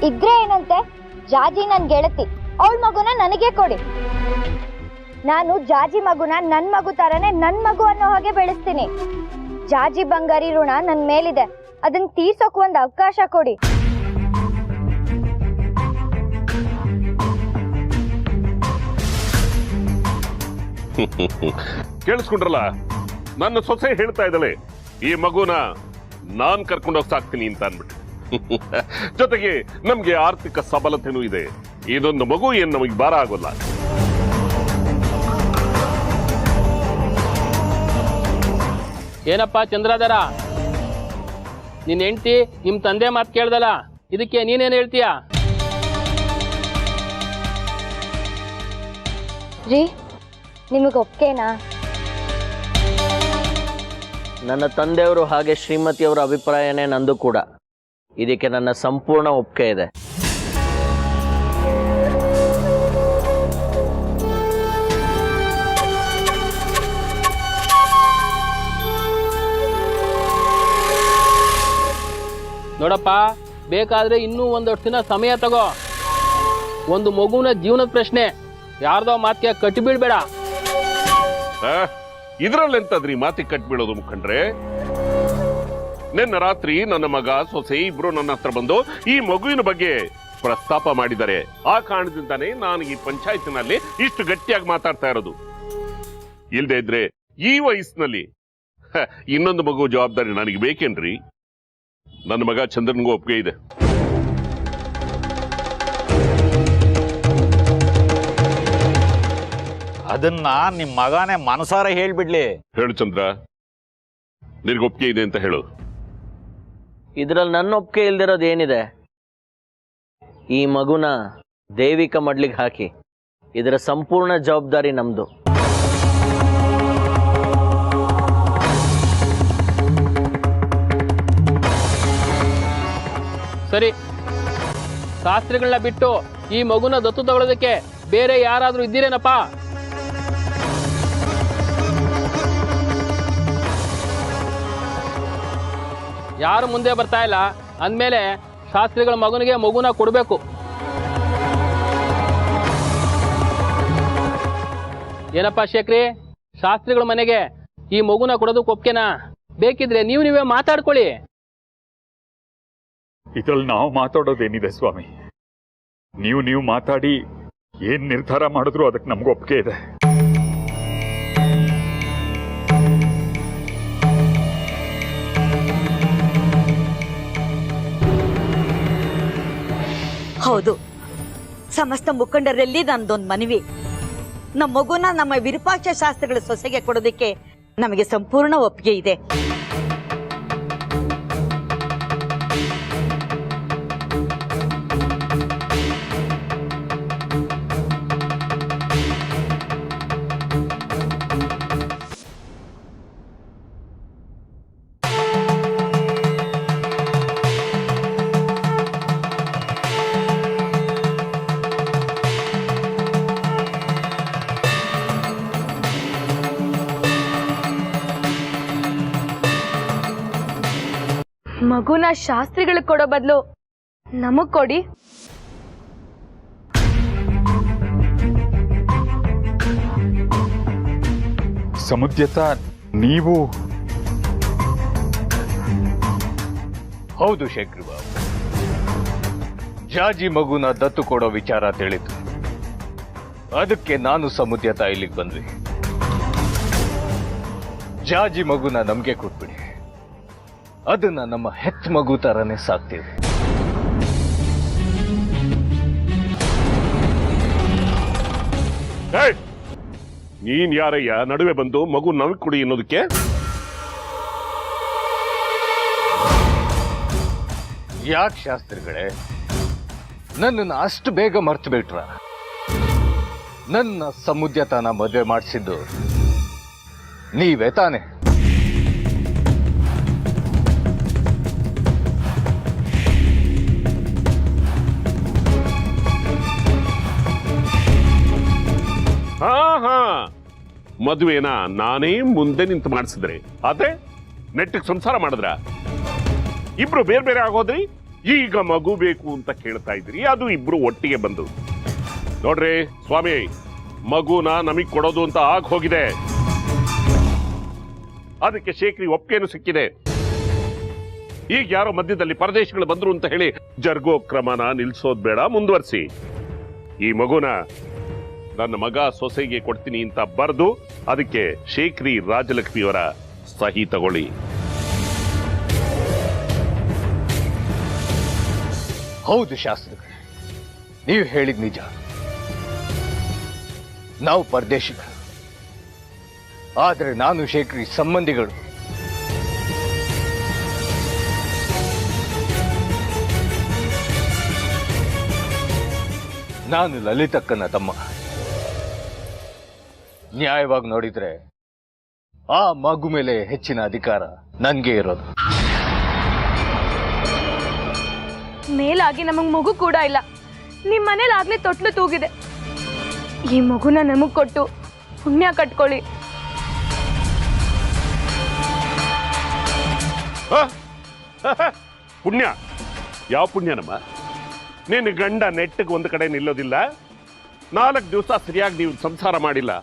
ಇದ್ರೆ ಏನಂತೆ? ಜಾಜಿ ನನ್ ಗೆಳತಿ, ಅವಳ ಮಗುನ ನನಗೆ ಕೊಡಿ. ನಾನು ಜಾಜಿ ಮಗುನ ನನ್ ಮಗು ತರನೇ ನನ್ ಮಗು ಅನ್ನೋ ಹಾಗೆ ಬೆಳೆಸ್ತೀನಿ. ಜಾಜಿ ಬಂಗಾರಿ ಋಣ ನನ್ ಮೇಲಿದೆ, ಅದನ್ನ ತೀರ್ಸೋಕ್ ಒಂದ್ ಅವಕಾಶ ಕೊಡಿ. ಕೇಳಿಸ್ಕೊಂಡ್ರಲ್ಲ, ನನ್ನ ಸೊಸೆ ಹೇಳ್ತಾ ಇದ್ದಾಳೆ ಈ ಮಗುನ ನಾನ್ ಕರ್ಕೊಂಡೋಗಿ ಸಾಕ್ತೀನಿ ಅಂತ ಅನ್ಬಿಟ್ಟು. ಜೊತೆಗೆ ನಮ್ಗೆ ಆರ್ಥಿಕ ಸಬಲತೆನೂ ಇದೆ. ಇದೊಂದು ಮಗು ಏನ್ ನಮಗೆ ಭಾರ ಆಗೋಲ್ಲ. ಏನಪ್ಪ ಚಂದ್ರಾಧರ, ನಿನ್ ಹೆಂಡ್ತಿ ನಿಮ್ ತಂದೆ ಮಾತು ಕೇಳ್ದಲ್ಲ, ಇದಕ್ಕೆ ನೀನೇನ್ ಹೇಳ್ತೀಯ? ರೀ, ನಿಮಗೆ ಒಪ್ಕೆನಾ? ನನ್ನ ತಂದೆಯವರು ಹಾಗೆ ಶ್ರೀಮತಿಯವರ ಅಭಿಪ್ರಾಯನೇ ನಂದು ಕೂಡ. ಇದಕ್ಕೆ ನನ್ನ ಸಂಪೂರ್ಣ ಒಪ್ಪಿಗೆ ಇದೆ. ನೋಡಪ್ಪ, ಬೇಕಾದ್ರೆ ಇನ್ನೂ ಒಂದಷ್ಟು ದಿನ ಸಮಯ ತಗೋ. ಒಂದು ಮಗುವಿನ ಜೀವನದ ಪ್ರಶ್ನೆ, ಯಾರ್ದೋ ಮಾತಿಗೆ ಕಟ್ಟಿ ಬೀಳ್ಬೇಡ. ಇದ್ರಲ್ಲೆಂತದ್ರಿ ಮಾತಿಗೆ ಕಟ್ಬೀಳೋದು ಮುಖಂಡ್ರೆ? ನಿನ್ನೆ ರಾತ್ರಿ ನನ್ನ ಮಗ ಸೊಸೆ ಇಬ್ರು ನನ್ನ ಹತ್ರ ಬಂದು ಈ ಮಗುವಿನ ಬಗ್ಗೆ ಪ್ರಸ್ತಾಪ ಮಾಡಿದ್ದಾರೆ. ಆ ಕಾರಣದಿಂದಾನೇ ನಾನು ಈ ಪಂಚಾಯತಿನಲ್ಲಿ ಇಷ್ಟು ಗಟ್ಟಿಯಾಗಿ ಮಾತಾಡ್ತಾ ಇರೋದು. ಇಲ್ದೇ ಇದ್ರೆ ಈ ವಯಸ್ಸಿನಲ್ಲಿ ಇನ್ನೊಂದು ಮಗು ಜವಾಬ್ದಾರಿ ನನಗೆ ಬೇಕೇನ್ರಿ? ನನ್ನ ಮಗ ಚಂದ್ರನ್ಗೂ ಒಪ್ಪಿಗೆ ಇದೆ. ಅದನ್ನ ನಿಮ್ ಮಗನೇ ಮನಸಾರ ಹೇಳ್ಬಿಡ್ಲಿ. ಹೇಳು ಚಂದ್ರ, ನಿನಗೆ ಒಪ್ಪಿಗೆ ಇದೆ ಅಂತ ಹೇಳು. ಇದ್ರಲ್ಲಿ ನನ್ನ ಒಪ್ಪಿಗೆ ಇಲ್ದಿರೋದು ಏನಿದೆ? ಈ ಮಗುನ ದೇವಿಕ ಮಡ್ಲಿಗೆ ಹಾಕಿ ಇದರ ಸಂಪೂರ್ಣ ಜವಾಬ್ದಾರಿ ನಮ್ದು. ಸರಿ, ಶಾಸ್ತ್ರಿಗಳನ್ನ ಬಿಟ್ಟು ಈ ಮಗುನ ದತ್ತು ತಗೊಳ್ಳೋದಕ್ಕೆ ಬೇರೆ ಯಾರಾದ್ರೂ ಇದ್ದೀರೇನಪ್ಪ? ಯಾರು ಮುಂದೆ ಬರ್ತಾ ಇಲ್ಲ ಅಂದಮೇಲೆ ಶಾಸ್ತ್ರಿಗಳ ಮಗನಿಗೆ ಮಗುನ ಕೊಡಬೇಕು. ಏನಪ್ಪ ಶೇಖರಿ, ಶಾಸ್ತ್ರಿಗಳ ಮನೆಗೆ ಈ ಮಗುನ ಕೊಡೋದಕ್ಕೆ ಒಪ್ಕೆನಾ? ಬೇಕಿದ್ರೆ ನೀವೇ ಮಾತಾಡ್ಕೊಳ್ಳಿ. ಇದ್ರಲ್ಲಿ ನಾವು ಮಾತಾಡೋದೇನಿದೆ ಸ್ವಾಮಿ? ನೀವು ಮಾತಾಡಿ ಏನ್ ನಿರ್ಧಾರ ಮಾಡಿದ್ರು ಅದಕ್ಕೆ ನಮ್ಗೆ ಒಪ್ಪಿಗೆ ಇದೆ. ಹೌದು, ಸಮಸ್ತ ಮುಖಂಡರಲ್ಲಿ ನಂದೊಂದು ಮನವಿ. ನಮ್ಮ ಮಗುನ ನಮ್ಮ ವಿರೂಪಾಕ್ಷ ಶಾಸ್ತ್ರಿಗಳ ಸೊಸೆಗೆ ಕೊಡೋದಕ್ಕೆ ನಮಗೆ ಸಂಪೂರ್ಣ ಒಪ್ಪಿಗೆ ಇದೆ. ಮಗುನ ಶಾಸ್ತ್ರಿಗಳಿಗೆ ಕೊಡೋ ಬದಲು ನಮಗ್ ಕೊಡಿ. ಸಮುದ್ಯತ, ನೀವು ಹೌದು ಶೇಖರ್ ಬಾಬು, ಜಾಜಿ ಮಗುನ ದತ್ತು ಕೊಡೋ ವಿಚಾರ ತಿಳಿತು. ಅದಕ್ಕೆ ನಾನು ಸಮುದ್ಯತ ಇಲ್ಲಿಗೆ ಬಂದ್ವಿ. ಜಾಜಿ ಮಗುನ ನಮ್ಗೆ ಕೊಟ್ಬಿಡಿ, ಅದನ್ನ ನಮ್ಮ ಹೆತ್ ಮಗು ತರನೇ ಸಾಕ್ತೀವಿ. ನೀನ್ ಯಾರಯ್ಯ ನಡುವೆ ಬಂದು ಮಗು ನಮಗ್ ಕೊಡಿ ಅನ್ನೋದಕ್ಕೆ? ಯಾಕೆ ಶಾಸ್ತ್ರಿಗಳೇ ನನ್ನನ್ನು ಅಷ್ಟು ಬೇಗ ಮರ್ತು ಬಿಟ್ರ? ನನ್ನ ಸಮುದ್ಯತನ ಮದುವೆ ಮಾಡಿಸಿದ್ದು ನೀವೇ ತಾನೆ? ಹಾ, ಮದುವೆನ ನಾನೇ ಮುಂದೆ ನಿಂತು ಮಾಡಿಸಿದ್ರೆ ಆದ್ರೆ ನೆಟ್ಟಿಗೆ ಸಂಸಾರ ಮಾಡಿದ್ರ? ಇಬ್ರು ಬೇರೆ ಬೇರೆ ಆಗೋದ್ರಿ. ಈಗ ಮಗು ಬೇಕು ಅಂತ ಕೇಳ್ತಾ ಇದ್ರಿ, ಅದು ಇಬ್ರು ಒಟ್ಟಿಗೆ ಬಂದು. ನೋಡ್ರಿ ಸ್ವಾಮಿ, ಮಗುನ ನಮಗ್ ಕೊಡೋದು ಅಂತ ಆಗ್ ಹೋಗಿದೆ. ಅದಕ್ಕೆ ಶೇಖರಿ ಒಪ್ಪಿಗೆನು ಸಿಕ್ಕಿದೆ. ಈಗ ಯಾರೋ ಮಧ್ಯದಲ್ಲಿ ಪರದೇಶಗಳು ಬಂದ್ರು ಅಂತ ಹೇಳಿ ಜರ್ಗೋ ಕ್ರಮನ ನಿಲ್ಸೋದ್ ಬೇಡ, ಮುಂದುವರಿಸಿ. ಈ ಮಗುನ ನನ್ನ ಮಗ ಸೊಸೆಗೆ ಕೊಡ್ತೀನಿ ಅಂತ ಬರೆದು ಅದಕ್ಕೆ ಶೇಖರಿ ರಾಜಲಕ್ಷ್ಮಿಯವರ ಸಹಿ ತಗೊಳ್ಳಿ. ಹೌದು ಶಾಸ್ತ್ರಿಗಳೇ, ನೀವು ಹೇಳಿದ ನಿಜ. ನಾವು ಪರದೇಶಿಗಳು, ಆದ್ರೆ ನಾನು ಶೇಖರಿ ಸಂಬಂಧಿಗಳು. ನಾನು ಲಲಿತಕ್ಕನ ತಮ್ಮ. ನ್ಯಾಯವಾಗಿ ನೋಡಿದ್ರೆ ಆ ಮಗು ಮೇಲೆ ಹೆಚ್ಚಿನ ಅಧಿಕಾರ ನನ್ಗೆ ಇರೋದು. ಮೇಲಾಗಿ ನಮಗ್ ಮಗು ಕೂಡ ಇಲ್ಲ. ನಿಮ್ ಮನೇಲಾಗ್ಲೇ ತೊಟ್ಲು ತೂಗಿದೆ. ಈ ಮಗುನ ನಮಗ್ ಕೊಟ್ಟು ಪುಣ್ಯ ಕಟ್ಕೊಳ್ಳಿ. ಪುಣ್ಯ? ಯಾವ ಪುಣ್ಯನಮ್ಮ? ನಿನ್ನ ಗಂಡ ನೆಟ್ಟಿಗೆ ಒಂದು ಕಡೆ ನಿಲ್ಲೋದಿಲ್ಲ, 4 ದಿವಸ ಸರಿಯಾಗಿ ನೀವು ಸಂಸಾರ ಮಾಡಿಲ್ಲ,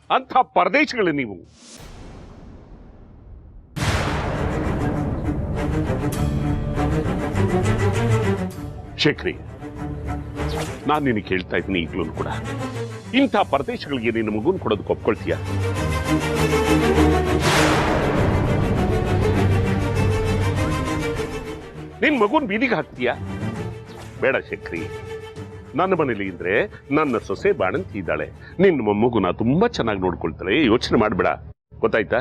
ಅಂಥ ಪರದೇಶಗಳು ನೀವು. ಶೇಖರಿ, ನಾನು ನಿನಗೆ ಕೇಳ್ತಾ ಇದ್ದೀನಿ ಈಗಲೂ ಕೂಡ, ಇಂಥ ಪರದೇಶಗಳಿಗೆ ನಿನ್ನ ಮಗುನ್ ಕೊಡೋದಕ್ಕೆ ಒಪ್ಕೊಳ್ತೀಯ? ನಿನ್ ಮಗುನ್ ಬೀದಿಗೆ ಹಾಕ್ತೀಯ? ಬೇಡ ಶೇಖರಿ, ನನ್ನ ಮನೇಲಿ ಇದ್ರೆ ನನ್ನ ಸೊಸೆ ಬಾಣಂತಿ ಇದ್ದಾಳೆ, ನಿನ್ನ ಮೊಮ್ಮಗುನ ತುಂಬಾ ಚೆನ್ನಾಗಿ ನೋಡ್ಕೊಳ್ತಾಳೆ, ಯೋಚನೆ ಮಾಡ್ಬೇಡ, ಗೊತ್ತಾಯ್ತಾ?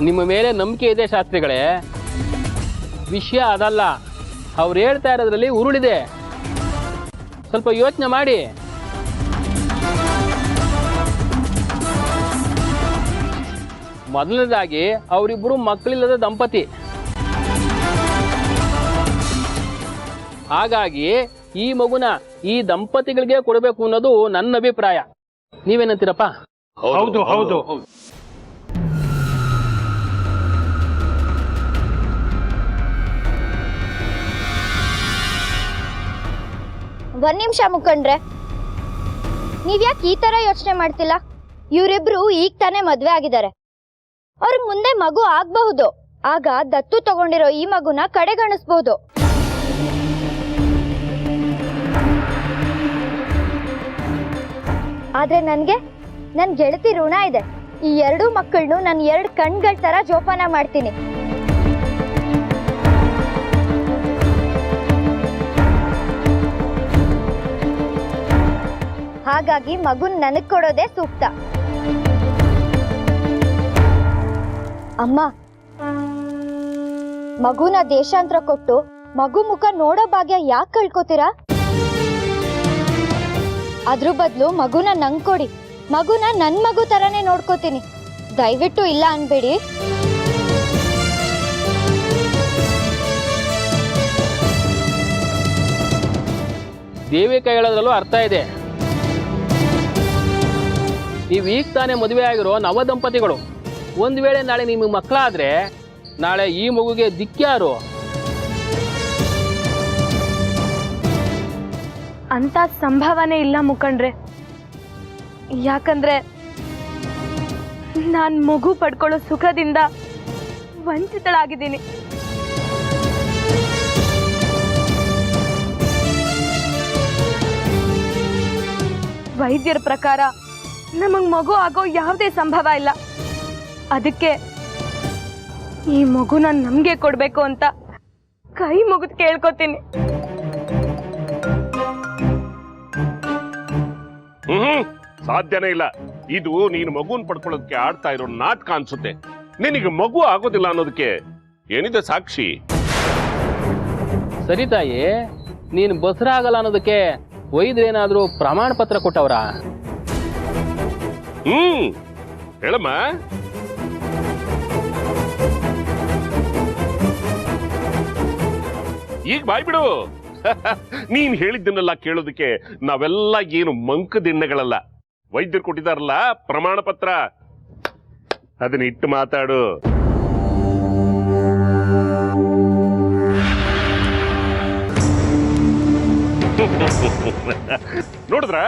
ನಿಮ್ಮ ಮೇಲೆ ನಂಬಿಕೆ ಇದೆ ಶಾಸ್ತ್ರಿಗಳೇ. ವಿಷಯ ಅದಲ್ಲ, ಅವ್ರು ಹೇಳ್ತಾ ಇರೋದ್ರಲ್ಲಿ ಉರುಳಿದೆ. ಸ್ವಲ್ಪ ಯೋಚನೆ ಮಾಡಿ. ಮೊದಲನೇದಾಗಿ ಅವರಿಬ್ಬರು ಮಕ್ಕಳಿಲ್ಲದ ದಂಪತಿ. ಹಾಗಾಗಿ ಈ ಮಗುನ ಈ ದಂಪತಿಗಳಿಗೆ ಕೊಡಬೇಕು ಅನ್ನೋದು ನನ್ನ ಅಭಿಪ್ರಾಯ. ನೀವೇನಂತೀರಪ್ಪ? ಹೌದು ಹೌದು. ಒಂದ್ ನಿಮಿಷ ಮುಖಂಡ್ರೆ, ನೀವ್ಯಾಕೆ ಈ ತರ ಯೋಚನೆ ಮಾಡ್ತಿಲ್ಲ? ಇವರಿಬ್ರು ಈಗ ತಾನೇ ಮದ್ವೆ ಆಗಿದ್ದಾರೆ. ಅವ್ರಿಗೆ ಮುಂದೆ ಮಗು ಆಗ್ಬಹುದು. ಆಗ ದತ್ತು ತಗೊಂಡಿರೋ ಈ ಮಗುನ ಕಡೆಗಣಿಸ್ಬಹುದು. ಆದ್ರೆ ನನ್ಗೆ ನನ್ ಗೆಳತಿ ಋಣ ಇದೆ. ಈ 2 ಮಕ್ಕಳನ್ನು ನನ್ನ 2 ಕಣ್ಗಳ ತರ ಜೋಪಾನ ಮಾಡ್ತೀನಿ. ಹಾಗಾಗಿ ಮಗುನ್ ನನಗ್ ಕೊಡೋದೇ ಸೂಕ್ತ. ಅಮ್ಮ, ಮಗುನ ದೇಶಾಂತರ ಕೊಟ್ಟು ಮಗು ಮುಖ ನೋಡೋ ಭಾಗ್ಯ ಯಾಕೆ ಕಳ್ಕೊತೀರಾ? ಅದ್ರ ಬದಲು ಮಗುನ ನಂಗ್ ಕೊಡಿ. ಮಗುನ ನನ್ ಮಗು ತರನೇ ನೋಡ್ಕೋತೀನಿ. ದಯವಿಟ್ಟು ಇಲ್ಲ ಅನ್ಬೇಡಿ. ದೇವಿಕ ಹೇಳೋದ್ರಲ್ಲೂ ಅರ್ಥ ಇದೆ. ನೀವು ಈಗ ತಾನೇ ಮದುವೆ ಆಗಿರೋ ನವ ದಂಪತಿಗಳು. ಒಂದು ವೇಳೆ ನಾಳೆ ನಿಮಗೆ ಮಕ್ಕಳಾದ್ರೆ ನಾಳೆ ಈ ಮಗುಗೆ ದಿಕ್ಕ್ಯಾರು? ಅಂತ ಸಂಭವನೆ ಇಲ್ಲ ಮುಖಂಡ್ರೆ. ಯಾಕಂದ್ರೆ ನಾನು ಮಗು ಪಡ್ಕೊಳ್ಳೋ ಸುಖದಿಂದ ವಂಚಿತಳಾಗಿದ್ದೀನಿ. ವೈದ್ಯರ ಪ್ರಕಾರ ನಮಗ್ ಮಗು ಆಗೋ ಯಾವುದೇ ಸಂಭವ ಇಲ್ಲ. ಅದಕ್ಕೆ ಈ ಮಗುನ ನಮ್ಗೆ ಕೊಡ್ಬೇಕು ಅಂತ ಕೈ ಮುಗಿದು ಕೇಳ್ಕೊತೀನಿ. ಸಾಧ್ಯನೇ ಇಲ್ಲ. ಇದು ನೀನು ಮಗುನ್ ಪಡ್ಕೊಳ್ಳೋದಕ್ಕೆ ಆಡ್ತಾ ಇರೋ ನಾಟಕ ಅನ್ಸುತ್ತೆ. ನಿನಗೆ ಮಗು ಆಗೋದಿಲ್ಲ ಅನ್ನೋದಕ್ಕೆ ಏನಿದೆ ಸಾಕ್ಷಿ? ಸರಿ ತಾಯಿ, ನೀನು ಬಸರಾಗಲ್ಲ ಅನ್ನೋದಕ್ಕೆ ವೈದ್ಯರೇನಾದ್ರೂ ಪ್ರಮಾಣ ಪತ್ರ ಕೊಟ್ಟವ್ರ? ಹೇಳಮ್ಮ. ಈಗ ಬಾಯ್ಬಿಡು. ನೀನ್ ಹೇಳಿದ್ದನ್ನೆಲ್ಲ ಕೇಳೋದಕ್ಕೆ ನಾವೆಲ್ಲ ಏನು ಮಂಕದಿಣ್ಣಗಳಲ್ಲ. ವೈದ್ಯರು ಕೊಟ್ಟಿದಾರಲ್ಲ ಪ್ರಮಾಣ ಪತ್ರ, ಅದನ್ನ ಇಟ್ಟು ಮಾತಾಡು. ನೋಡಿದ್ರ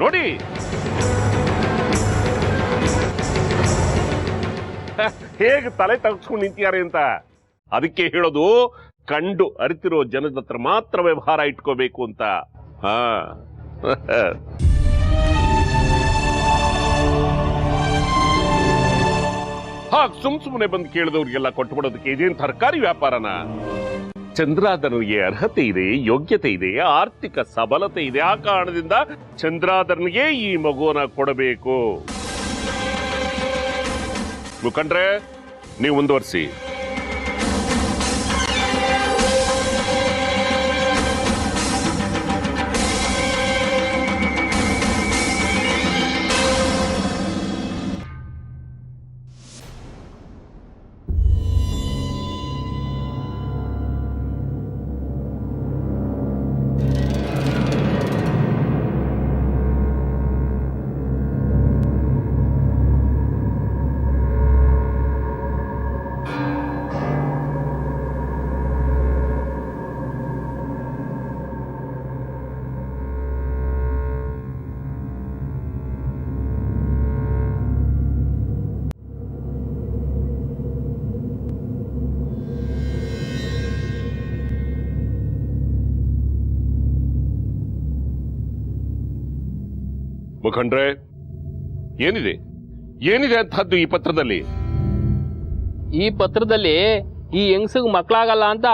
ನೋಡಿ, ಹೇಗೆ ತಲೆ ತಗ್ಸ್ಕೊಂಡು ನಿಂತಿದ್ದಾರೆ ಅಂತ. ಅದಕ್ಕೆ ಹೇಳೋದು, ಕಂಡು ಅರಿತಿರೋ ಜನದ ಹತ್ರ ಮಾತ್ರ ವ್ಯವಹಾರ ಇಟ್ಕೋಬೇಕು ಅಂತ. ಹಾ ಹಾಗೆ ಸುಮ್ನೆ ಬಂದು ಕೇಳಿದವ್ರಿಗೆಲ್ಲ ಕೊಟ್ಬಿಡೋದಕ್ಕೆ ಇದೇನು ತರಕಾರಿ ವ್ಯಾಪಾರನ? ಚಂದ್ರಾಧರನಿಗೆ ಅರ್ಹತೆ ಇದೆ, ಯೋಗ್ಯತೆ ಇದೆ, ಆರ್ಥಿಕ ಸಬಲತೆ ಇದೆ. ಆ ಕಾರಣದಿಂದ ಚಂದ್ರಾಧರನಿಗೆ ಈ ಮಗುವನ್ನ ಕೊಡಬೇಕು. ಮುಖಂಡ್ರೆ, ನೀವು ಮುಂದುವರಿಸಿ. ಮುಖಂಡ್ರೆ, ಏನಿದೆ ಏನಿದೆ ಅಂತದ್ದು ಈ ಪತ್ರದಲ್ಲಿ? ಈ ಪತ್ರದಲ್ಲಿ ಈ ಹೆಂಗಸಿಗೆ ಮಕ್ಕಳಾಗಲ್ಲ ಅಂತ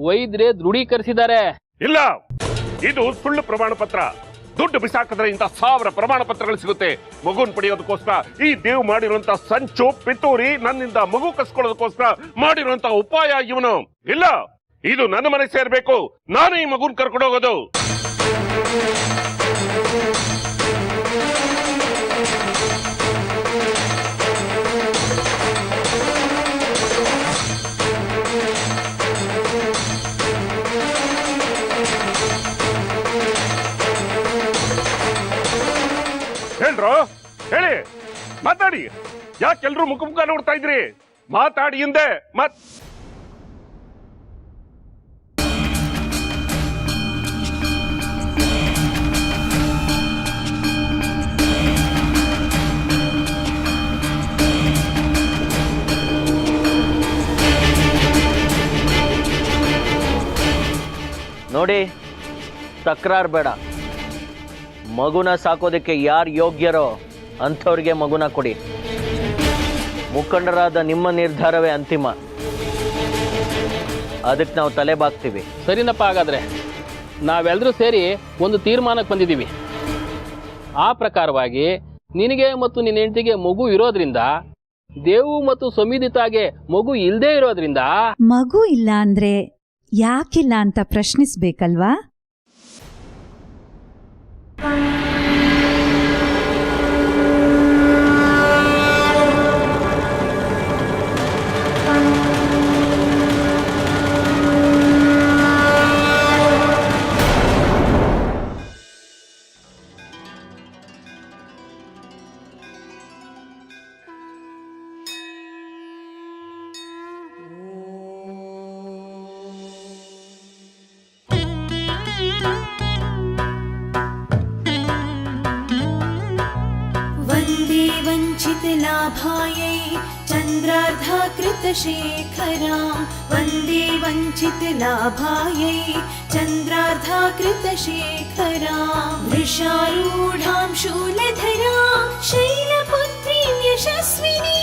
ವೈದ್ಯರೇ ದೃಢೀಕರಿಸಿದ್ದಾರೆ. ಇಲ್ಲ, ಇದು ಸುಳ್ಳು ಪ್ರಮಾಣ ಪತ್ರ. ದುಡ್ಡು ಬಿಸಾಕಿದ್ರೆ ಇಂಥ 1000 ಪ್ರಮಾಣ ಪತ್ರಗಳು ಸಿಗುತ್ತೆ. ಮಗುನ್ ಪಡೆಯೋದಕ್ಕೋಸ್ಕರ ಈ ದೇವ್ ಮಾಡಿರುವಂತ ಸಂಚು ಪಿತೂರಿ, ನನ್ನಿಂದ ಮಗು ಕಸ್ಕೊಳ್ಳೋದಕ್ಕೋಸ್ಕರ ಮಾಡಿರುವಂತ ಉಪಾಯ ಇವನು. ಇಲ್ಲ, ಇದು ನನ್ನ ಮನೆ ಸೇರ್ಬೇಕು. ನಾನು ಈ ಮಗುನ್ ಕರ್ಕೊಂಡು ಹೋಗೋದು. ಹೇಳ್ರೋ, ಹೇಳಿ, ಮಾತಾಡಿ. ಯಾಕೆಲ್ರೂ ಮುಖ ಮುಖ ನೋಡ್ತಾ ಇದ್ರಿ? ಮಾತಾಡಿ ಹಿಂದೆ. ನೋಡಿ, ತಕರಾರು ಬೇಡ. ಮಗುನ ಸಾಕೋದಕ್ಕೆ ಯಾರು ಯೋಗ್ಯರೋ ಅಂಥವ್ರಿಗೆ ಮಗುನ ಕೊಡಿ. ಮುಖಂಡರಾದ ನಿಮ್ಮ ನಿರ್ಧಾರವೇ ಅಂತಿಮ. ಅದಕ್ಕೆ ನಾವು ತಲೆ ಬಾಗ್ತೀವಿ. ಸರಿನಪ್ಪ, ಹಾಗಾದ್ರೆ ನಾವೆಲ್ಲರೂ ಸೇರಿ ಒಂದು ತೀರ್ಮಾನಕ್ಕೆ ಬಂದಿದ್ದೀವಿ. ಆ ಪ್ರಕಾರವಾಗಿ ನಿನಗೆ ಮತ್ತು ನಿನ್ನ ಹೆಂಡತಿಗೆ ಮಗು ಇರೋದ್ರಿಂದ, ದೇವು ಮತ್ತು ಸಮಿದಿತಾಗೆ ಮಗು ಇಲ್ಲದೆ ಇರೋದ್ರಿಂದ, ಮಗು ಇಲ್ಲ ಅಂದ್ರೆ ಯಾಕಿಲ್ಲ ಅಂತ ಪ್ರಶ್ನಿಸ್ಬೇಕಲ್ವಾ? वञ्चितलाभायै चन्द्रार्धाकृतशेखरां वन्दे वञ्चितलाभायै चन्द्रार्धाकृतशेखरां वृषारूढां शूलधरां शैलपुत्रीं यशस्विनी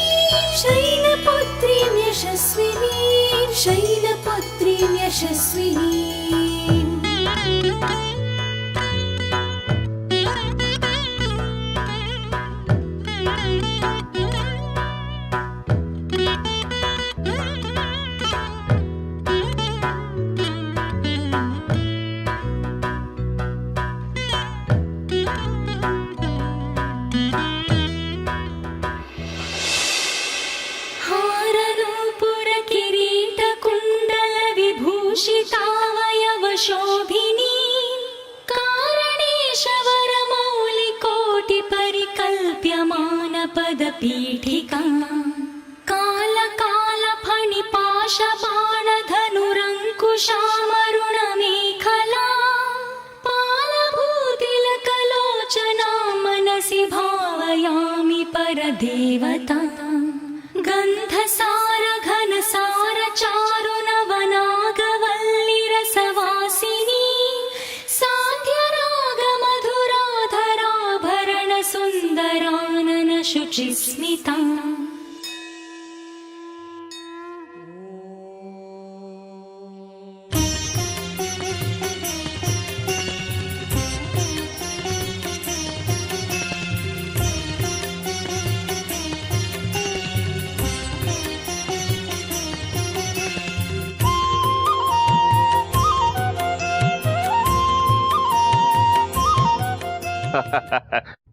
शैलपुत्रीं यशस्विनी शैलपुत्रीं यशस्विनी शोभिनी कारणेशवरमौलिकोटिपरिकल्प्यमानपदपीठिका कालकालफणिपाशबाणधनुरङ्कुशामरुणमेखला पालभूतिलकलोचना मनसि भावयामि परदेवता गन्धसार घनसार चारु नवनागवल्लि रसवासिनी साध्यराग मधुराधराभरण सुन्दरानन शुचिस्मिता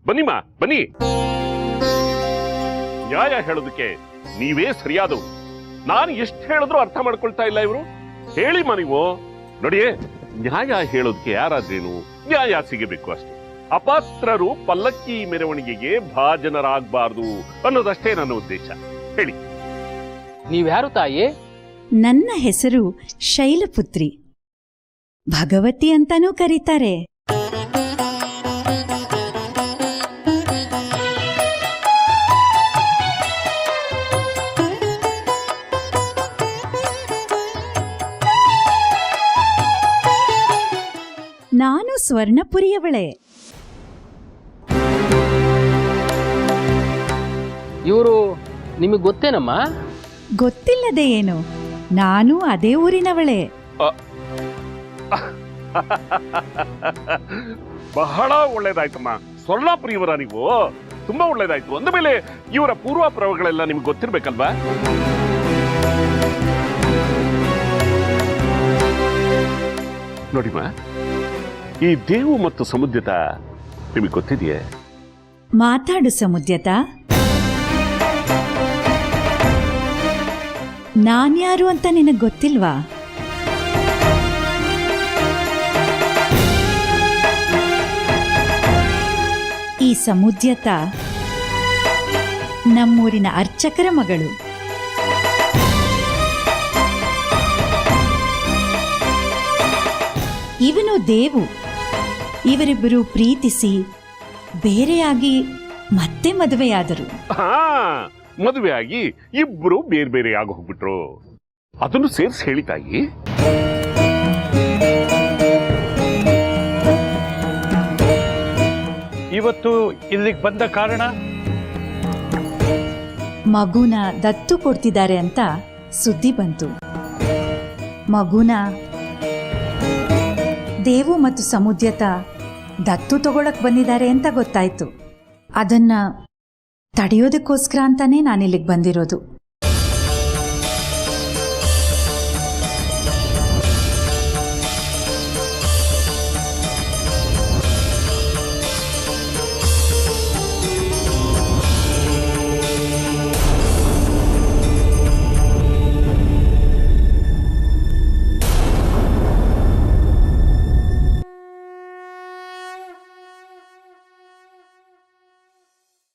ಬನ್ನಿಮ್ಮ ಬನ್ನಿ. ನ್ಯಾಯ ಹೇಳೋದಕ್ಕೆ ನೀವೇ ಸರಿಯಾದವು. ನಾನು ಎಷ್ಟು ಹೇಳಿದ್ರು ಅರ್ಥ ಮಾಡ್ಕೊಳ್ತಾ ಇಲ್ಲ ಇವರು. ಹೇಳಿಮ್ಮ ನೀವು. ನೋಡಿ, ನ್ಯಾಯ ಹೇಳೋದಕ್ಕೆ ಯಾರಾದ್ರೇನು ನ್ಯಾಯ ಸಿಗಬೇಕು ಅಷ್ಟೇ. ಅಪಾತ್ರರು ಪಲ್ಲಕ್ಕಿ ಮೆರವಣಿಗೆಗೆ ಭಾಜನರಾಗಬಾರ್ದು ಅನ್ನೋದಷ್ಟೇ ನನ್ನ ಉದ್ದೇಶ. ಹೇಳಿ, ನೀವ್ಯಾರು ತಾಯಿ? ನನ್ನ ಹೆಸರು ಶೈಲಪುತ್ರಿ. ಭಗವತಿ ಅಂತಾನೂ ಕರೀತಾರೆ. ನಾನು ಸ್ವರ್ಣಪುರಿಯವಳೆ. ಇವರು ನಿಮಗೆ ಗೊತ್ತೇನಮ್ಮ? ಗೊತ್ತಿಲ್ಲದೆ ಏನು, ನಾನು ಅದೇ ಊರಿನವಳೆ. ಬಹಳ ಒಳ್ಳೇದಾಯ್ತಮ್ಮ. ಸ್ವರ್ಣಾಪುರಿಯವರ ನೀವು? ತುಂಬಾ ಒಳ್ಳೇದಾಯ್ತು. ಅಂದ ಮೇಲೆ ಇವರ ಪೂರ್ವಾಪರಗಳೆಲ್ಲ ನಿಮ್ಗೆ ಗೊತ್ತಿರ್ಬೇಕಲ್ವಾ? ನೋಡಿಮ್ಮ, ಈ ದೇವು ಮತ್ತು ಸಮುದ್ಯತ ನಿಮಗೆ ಗೊತ್ತಿದೆಯೇ? ಮಾತಾಡು ಸಮುದ್ಯತ. ನಾನ್ಯಾರು ಅಂತ ನಿನಗೆ ಗೊತ್ತಿಲ್ವಾ? ಈ ಸಮುದ್ಯತ ನಮ್ಮೂರಿನ ಅರ್ಚಕರ ಮಗಳು. ಇವನು ದೇವು. ಇವರಿಬ್ಬರು ಪ್ರೀತಿಸಿ ಬೇರೆಯಾಗಿ ಮತ್ತೆ ಮದುವೆಯಾದರು. ಮದುವೆಯಾಗಿ ಇಬ್ರು ಬೇರೆ ಬೇರೆ ಆಗಿ ಹೋಗ್ಬಿಟ್ರು. ಅದನ್ನು ಸೇರಿಸಿ ಹೇಳಿ ತಾಯಿ. ಇವತ್ತು ಇಲ್ಲಿಗೆ ಬಂದ ಕಾರಣ? ಮಗುನ ದತ್ತು ಕೊಡ್ತಿದ್ದಾರೆ ಅಂತ ಸುದ್ದಿ ಬಂತು. ಮಗುನ ದೇವು ಮತ್ತು ಸಮುದ್ಯತ ದತ್ತು ತಗೊಳಕ್ ಬಂದಿದ್ದಾರೆ ಅಂತ ಗೊತ್ತಾಯ್ತು. ಅದನ್ನ ತಡೆಯೋದಕ್ಕೋಸ್ಕರ ಅಂತಾನೆ ನಾನಿಲ್ಲಿಗೆ ಬಂದಿರೋದು.